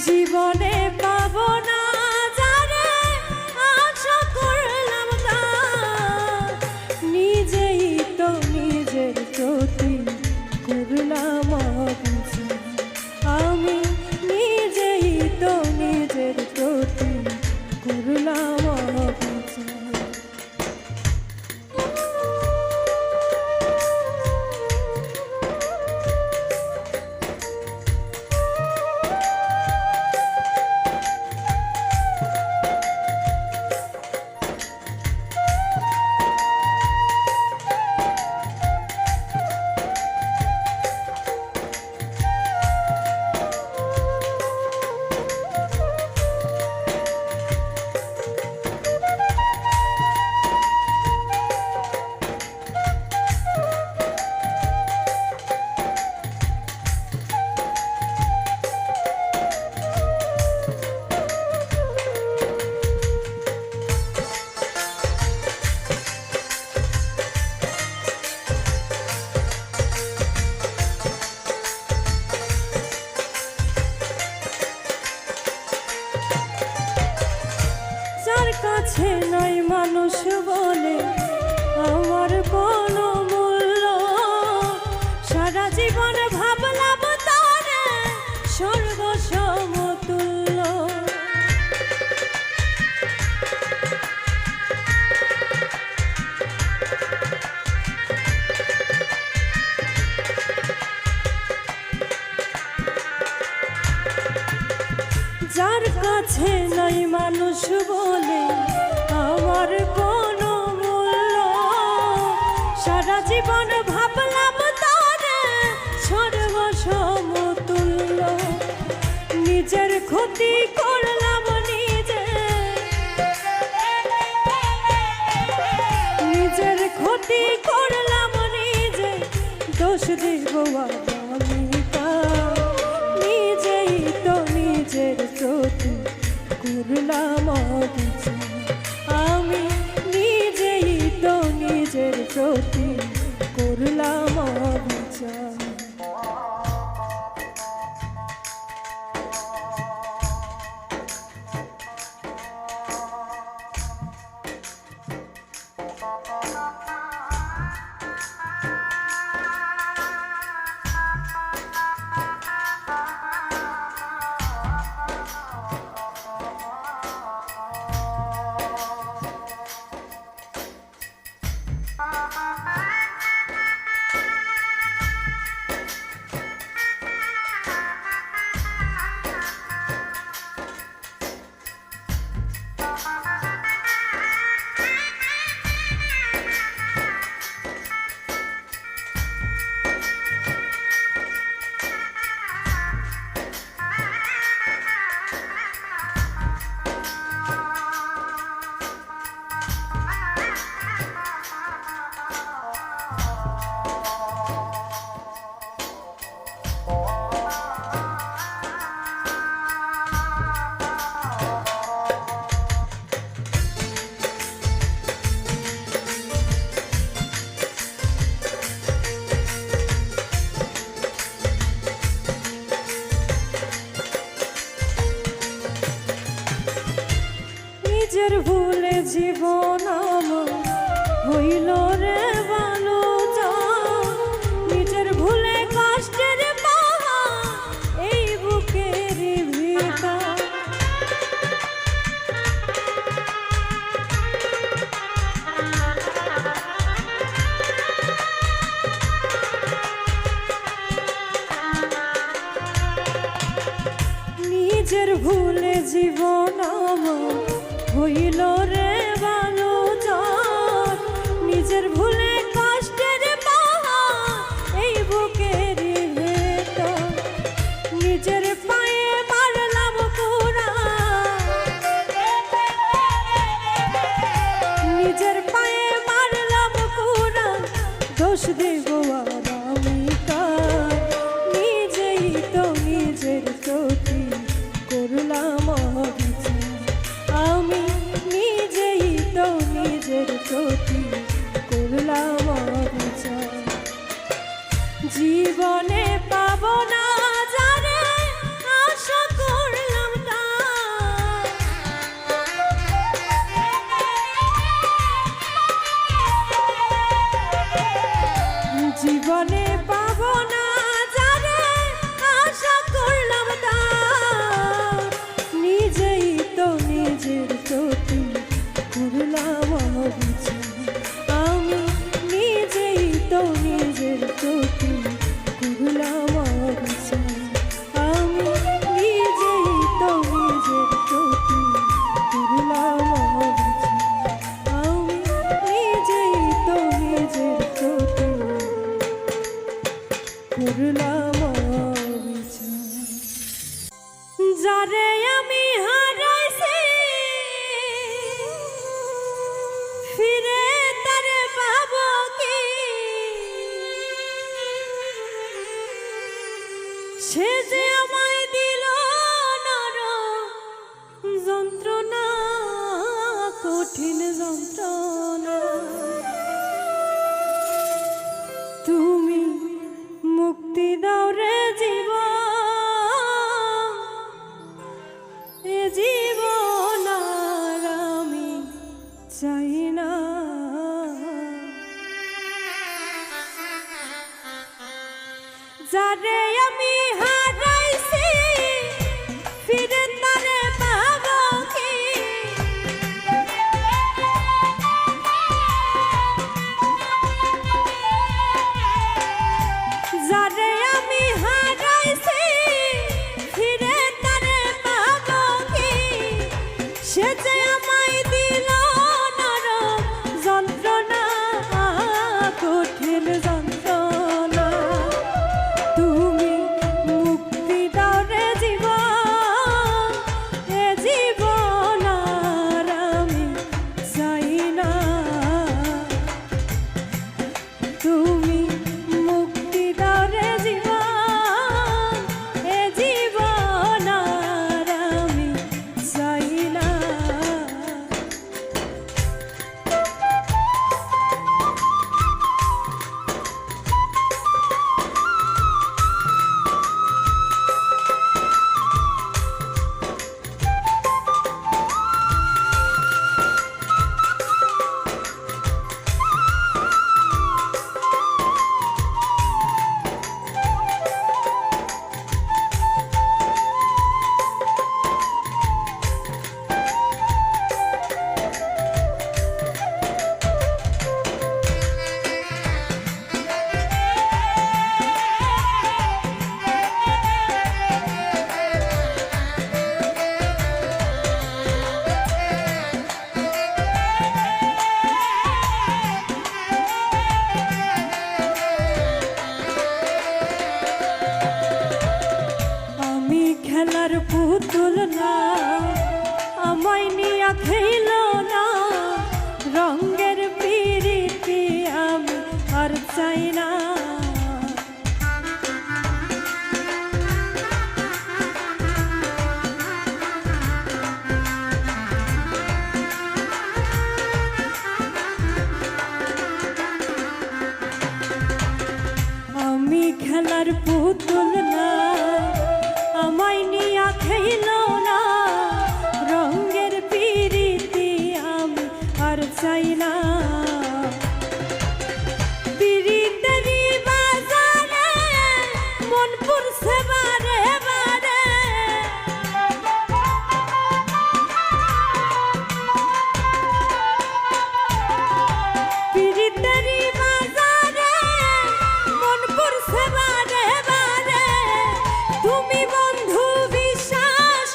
জীবনে পাবো না যারে আশা করলাম তা, নিজেই তো নিজের প্রতি করলাম অবিচার। আমি নিজেই তো নিজের প্রতি করলাম অবিচার। কাছে নাই মানুষ বলে আমার কোনো মূল্য, সারা জীবন ভাবলাম তারে সর্বসমতুল্য। যার কাছে নাই মানুষ বলে আমার কোনো মূল্য, সারা জীবন ভাবলাম তারে সর্বসমতুল্য। নিজের ক্ষতি করলাম নিজে, নিজের ক্ষতি করলাম নিজে, দোষ দেব আমি কার? নিজেই তো নিজের প্রতি করলাম অবিচার। আমি নিজেই তো নিজের প্রতি করলাম অবিচার। নিজের ভুলে জীবন আমার হইল রে ভালো, নিজের ভুলে কষ্টের পাহাড় এই বুকের ভিতর। নিজের ভুলে জীবন আমার হইল রে ভালো, নিজের ভুলে কষ্টের পাহাড় এই বুকের ভেতর। নিজের পায়ে মারলাম কুড়াল, নিজের পায়ে মারলাম কুড়াল, দোষ দেব আমি কার? নিজেই তো নিজের প্রতি করলাম অবিচার। আমি নিজেই যারে আমি হারাইছি ফিরে তারে পাবো কি? সে যে আমায় দিল নরম যন্ত্রণা, কঠিন যন্ত্রণা। তুমি মুক্তি দাও রে জীবন, এ জীবন আর আমি চাই না। যারে আমি হারাইছি ফিরে তারে পাবো কি? যারে আমি হারাইছি ফিরে তারে পাবো কি? সে যে আমায় দিল নরম যন্ত্রণা, কঠিন যন্ত্রণা। তুমি মুক্তি দাও রে জীবন, এ জীবন আর আমি চাই না। তুমি মুক্তি দাও রে জীবন, এ জীবন আর আমি চাই না। খেলার পুতুল না, আমায় নিয়া খেল না, রঙের পিরিতি আমি আর চাই না। আমি খেলার পুতুল না, আমায় নিয়া খেল না, রঙের পিরিতি আমি আর চাই না। পিরিতেরি বাজারে মন পুরছে বারে বারে, পিরিতেরি বাজারে মন পুরছে বারে বারে। তুমি বন্ধু বিশ্বাস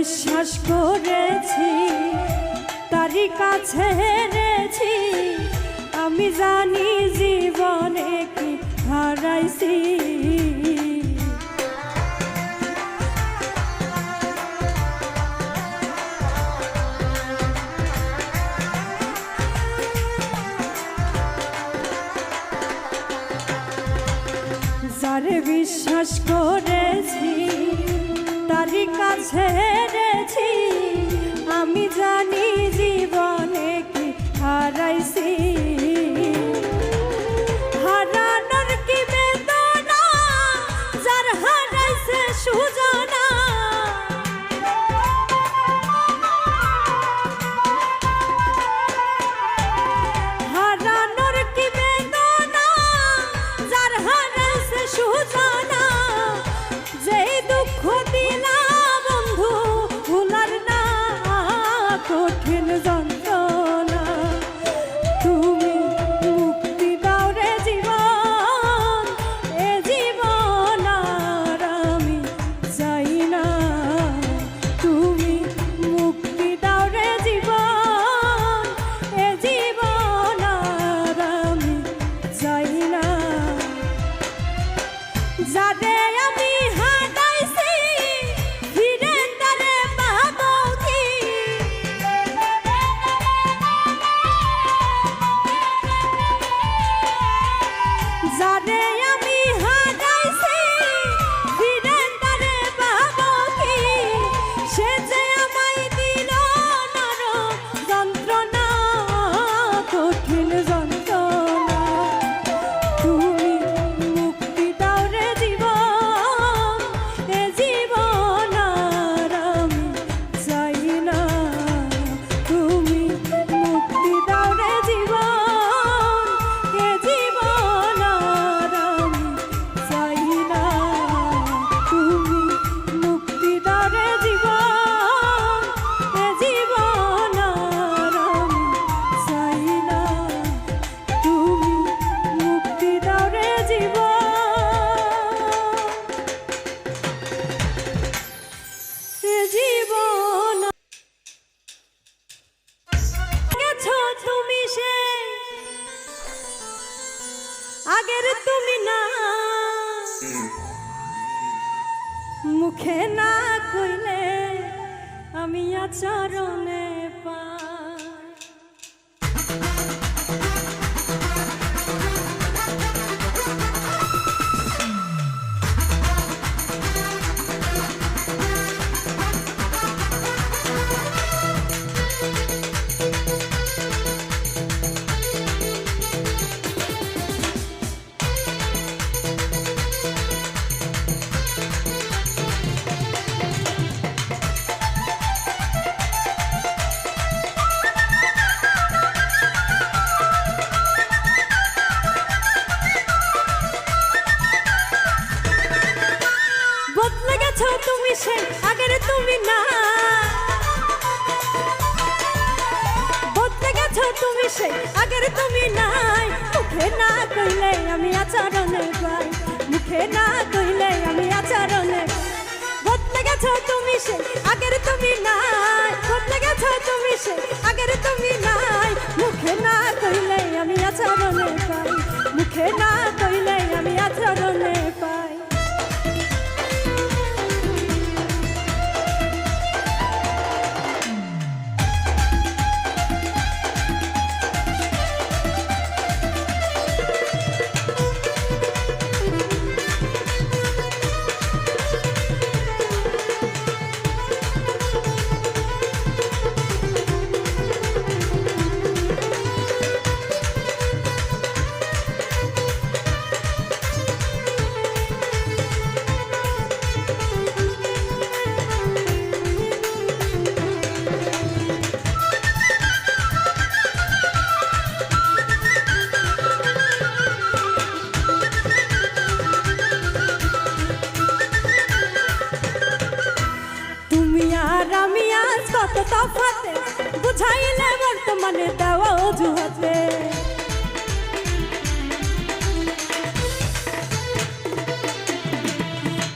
বিশ্বাস করেছি তারই কাছে হেরেছি আমি জানি জীবনে কি হারাইছি যারে বিশ্বাস করেছি তারই কাছে হেরেছি আমি জানি জীবনে কি হারাইছি হারানোর কি বেদনা যার হারাইছে সুজানা হারানোর কি বেদনা যার হারাইছে সুজানা যেই দুঃখ দিলা বন্ধু ভুলার না কঠিন যন্ত্রণা তুমি মুক্তি দাও রে জীবন এ জীবন আর আমি চাই না তুমি মুক্তি দাও রে জীবন এ জীবন আর আমি চাই না যারে আমি হারাইছি ফিরে তারে পাবো কি যারে আমি হারাইছি ফিরে তারে পাবো কি সে যে আমায় দিল নরম যন্ত্রণা কঠিন যন্ত্রণা তুমি মুক্তি দাও রে জীবন এ জীবন আর আমি চাই না তুমি মুক্তি দাও রে জীবন এ জীবন আর আমি চাই না তুমি মুক্তি দাও রে জীবন এ জীবন আর আমি চাই না তুমি মুক্তি দাও রে জীবন গেছো তুমি সে আগের তুমি না মুখে না কইলে আমি আচরণে পাই বদলে গেছো তুমি সে আগের তুমি না বদলে গেছো তুমি সে আগের তুমি নাই মুখে না কইলে আমি আচরণে পাই মুখে না কইলে আমি আচরণে বদলে গেছো তুমি সে আগের তুমি নাই বদলে গেছো তুমি সে আগের তুমি নাই মুখে না কইলে আমি আচরণে পাই মুখে না কইলে আমি আচরণে পাই কত তফাতে বুঝাইলে বর্তমানে দেওয়া অজুহাতে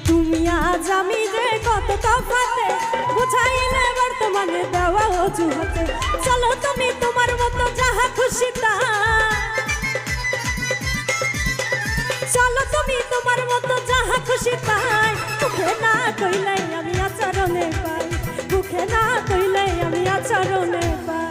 তুমি আজ আমি যে কত এত তফাতে বুঝাইলে বর্তমানে দেওয়া অজুহাতে চলো তুমি তোমার মতো যাহা খুশি তা চলো তুমি তোমার মতো যাহা খুশি তাই মুখে না কইলে আমি আচরণে পাই মুখে না কইলে আমি আচরণে পাই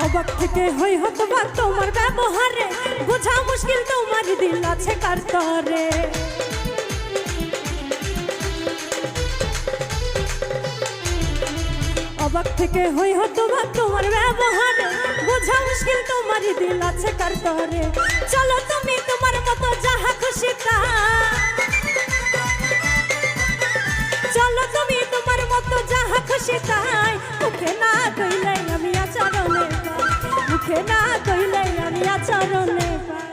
অবাক থেকে হই হতবা তোমার ব্যবহারে বোঝা মুশকিল তোমার দিল আছে কার তরে অবাক থেকে হই হতবা তোমার ব্যবহারে বোঝা মুশকিল তোমার দিল আছে কার তরে চলো তুমি তোমার মতো যাহা খুশি তা চলো তুমি তোমার মতো যাহা খুশি তাই মুখে না কইলে আমি আচরণে পাই মুখে না কইলে আমি আচরণে পাই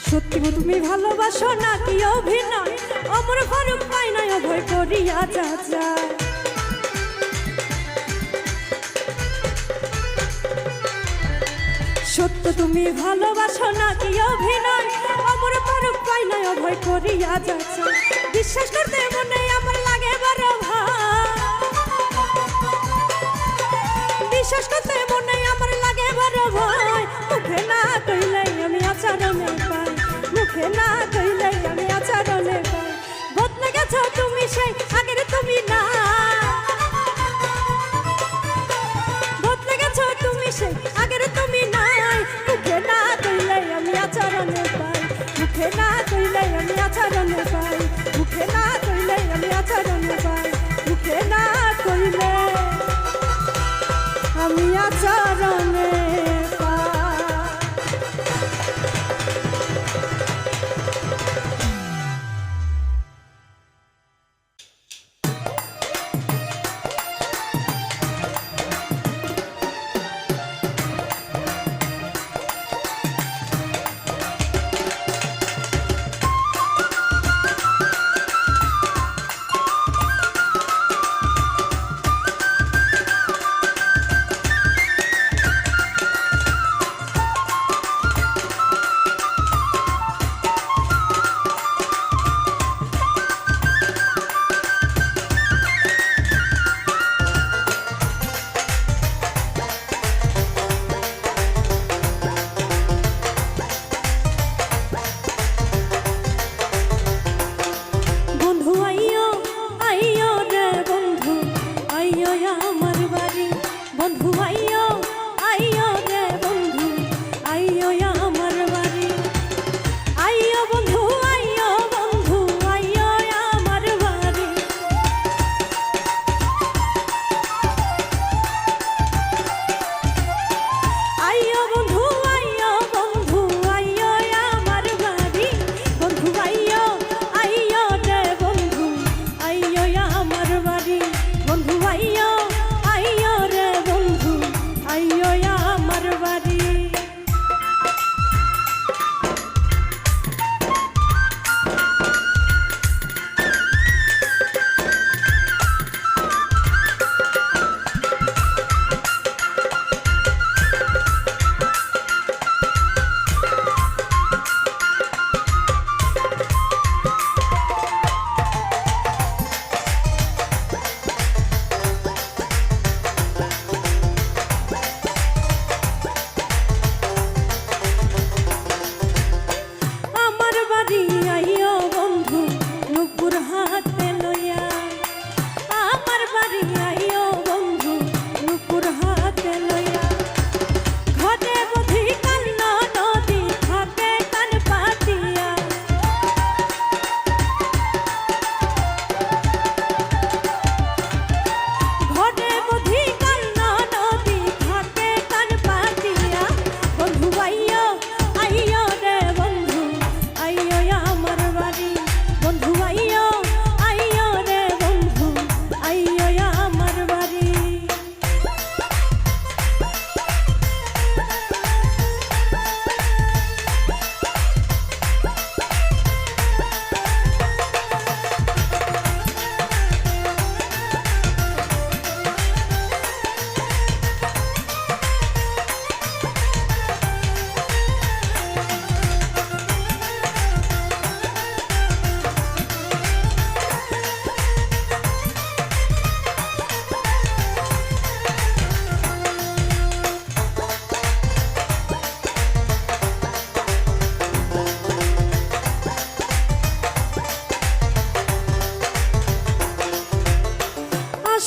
সত্যি তুমি ভালোবাসো নাকি অভিনয় অমর ফারুক পাই নাই অভয় করিয়া যা যায় সত্য তুমি ভালোবাসো নাকি অভিনয় অমর ফারুক পাই নাই অভয় করিয়া যা যায় বিশ্বাস করতে মনে আমার লাগে বড় ভয় বিশ্বাস করতে মনে আমার লাগে বড় ভয় মুখে না কইলে আমি আচরণে পাই মুখে না কইলে আমি আচরণে পাই বদলে গেছো তুমি সেই আগের তুমি না বদলে গেছো তুমি সেই আগের তুমি নাই মুখে না কইলে আমি আচরণে পাই মুখে না কইলে আমি আচরণে পাই মুখে না কইলে আমি আচরণে পাই মুখে না কইলে আমি আচরণে পাই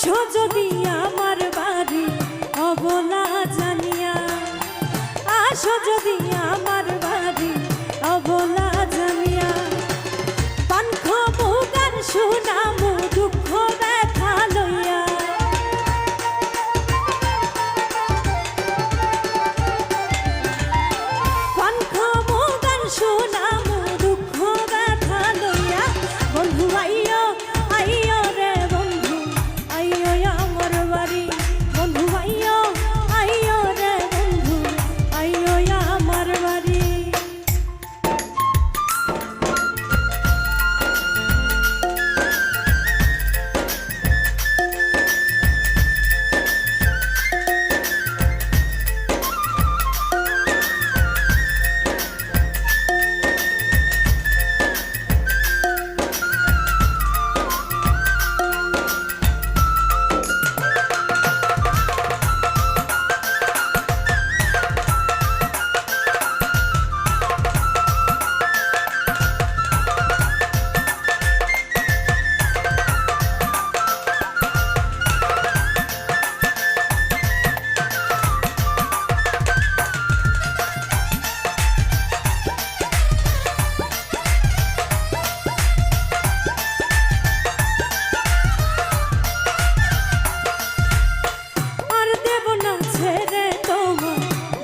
আসো যদি আমার বাড়ি অবলা জানিয়া, আসো যদি আমার বাড়ি অবলা জানিয়া, পান খাবো গান শুনামু দুঃখ ব্যথা লইয়া। পান খাবো গান শুনামু দুঃখ ব্যথা লইয়া। বন্ধু আইয়ো আইয়ো রে বন্ধু আইয়ো আমার বাড়ি, বন্ধু আইয়ো আইয়ো রে বন্ধু আইয়ো আমার বাড়ি।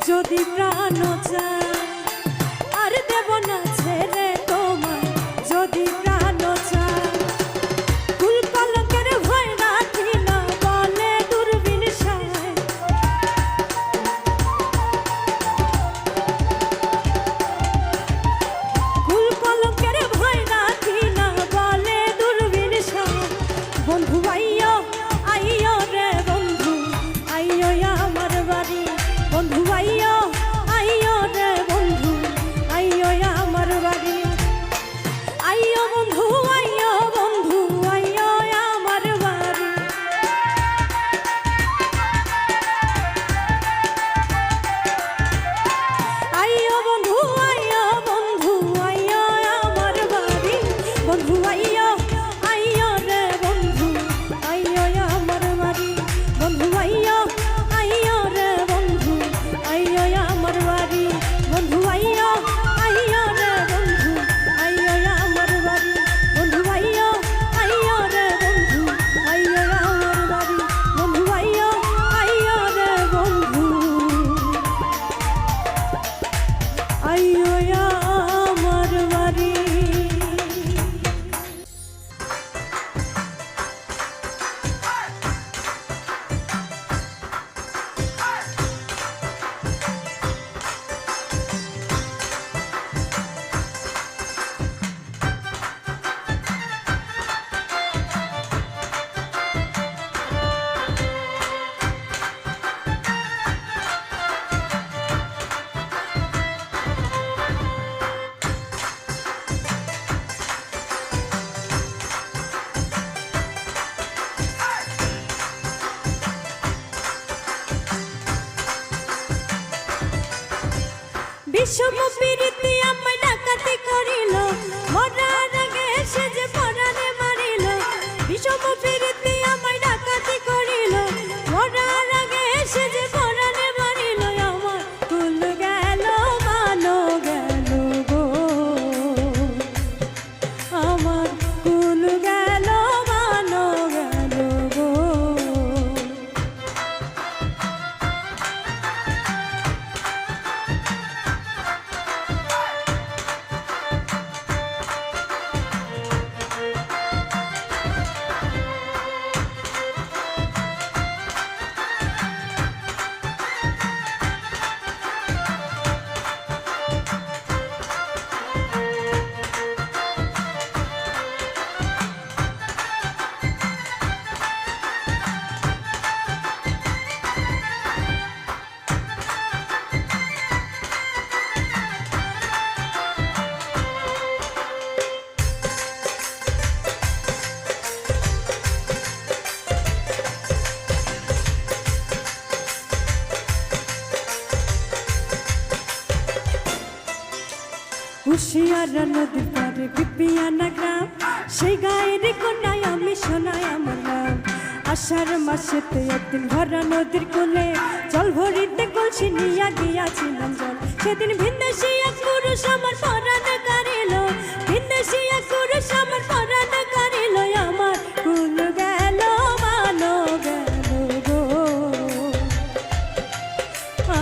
যদি প্রাণ চায় আর দেব না ছেড়ে তোমায়, যদি প্রাণ চায়। কুল কলঙ্কের ভয় রাখি না বলে দূরবীন সায়, কুল কলঙ্কের ভয় রাখি না বলে দূরবীন সায়। বন্ধু আইয়ো আইয়ো রে বন্ধু আইয়ো আমার বাড়ি, বন্ধু আইয়ো আইয়ো রে বন্ধু আইয়ো আমার বাড়ি। আইয়ো বন্ধু আইয়ো বন্ধু আইয়ো আমার বাড়ি। আইয়ো বন্ধু আইয়ো বন্ধু আইয়ো আমার বাড়ি, বন্ধু আইয়ো আইয়ো রে বন্ধু আইয়ো আমার বাড়ি, বন্ধু আইয়ো আইয়ো রে বন্ধু আইয়ো আমার বাড়ি, বন্ধু আইয়ো আইয়ো রে বন্ধু আইয়ো আমার বাড়ি, বন্ধু আইয়ো আইয়ো রে বন্ধু আইয়ো আমার বাড়ি, বন্ধু আইয়ো আইয়ো রে বন্ধু আইয়ো আমার বাড়ি। বিষম প্রীতি আমায় ডাকাতি করিল, মরার আগে সে যে পরাণে মারিল। বিষম প্রীতি আমায় ডাকাতি করিল, মরার আগে সে যে পরাণে মারিল। আমার কুল গেল মানো গেল গো, আমার কুল গেল মানো গেল গো। হুশিয়ারা নদীর পারে বিপিয়ানা গ্রাম, সেই গায়ের কোনায় আমি শোনাই আমার নাম। আষাঢ় মাসেতে একদিন ভরা নদীর কোলে জল ভরিতে কলসি নিয়া গিয়াছিলাম জল। সেদিন ভিনদেশী এক পুরুষ আমার পরাণ কারিল, ভিনদেশী এক পুরুষ আমার পরাণ কারিল। আমার কুল গেল মানো গেল গো,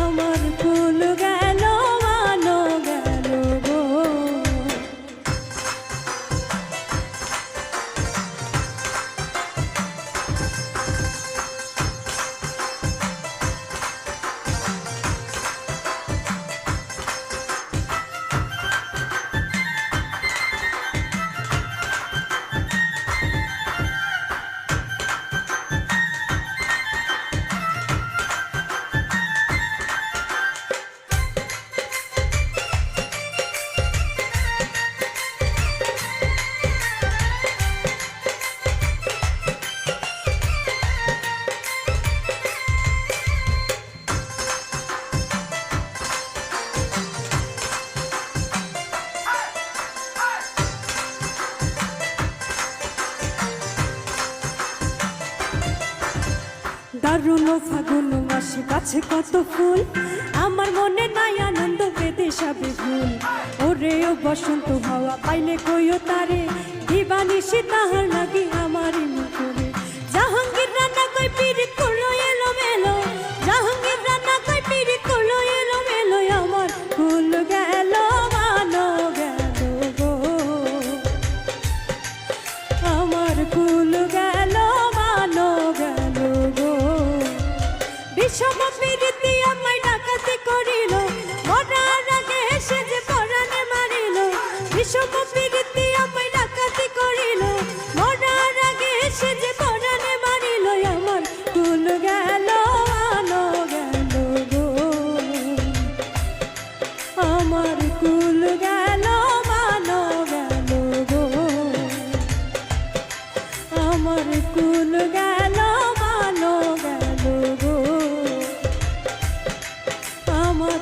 আমার কুল গেল মানো গেল গো। দারুণ ফাগুন মাসে গাছে কত ফুল, আমার মনে নাই আনন্দ পেতে সবে ভুল। ওরে ও বসন্ত হাওয়া পাইলে কইও তারে, দিবানিশি তাহার লাগি আমারই মুখরে। জাহাঙ্গীর রান্না কই পিরিত করলো এলো মেলো, জাহাঙ্গীর রান্না কই পিরিত করলো এলো মেলো। আমার কুল গেল মানো গেল গো, আমার কুল গেল মানো গেল গো। বিষম প্রীতি আমায় ডাকাতি করিল, মরার আগে এসে যে পরাণে মারিল। বিষম প্রীতি আমায় ডাকাতি করিল, মরার আগে এসে যে পরাণে মারিল। আমার কুল গেল মানো গেল গো, আমার কুল গেল মানো গেল গো, আমার কুল গেল মানো গেল গো, আমার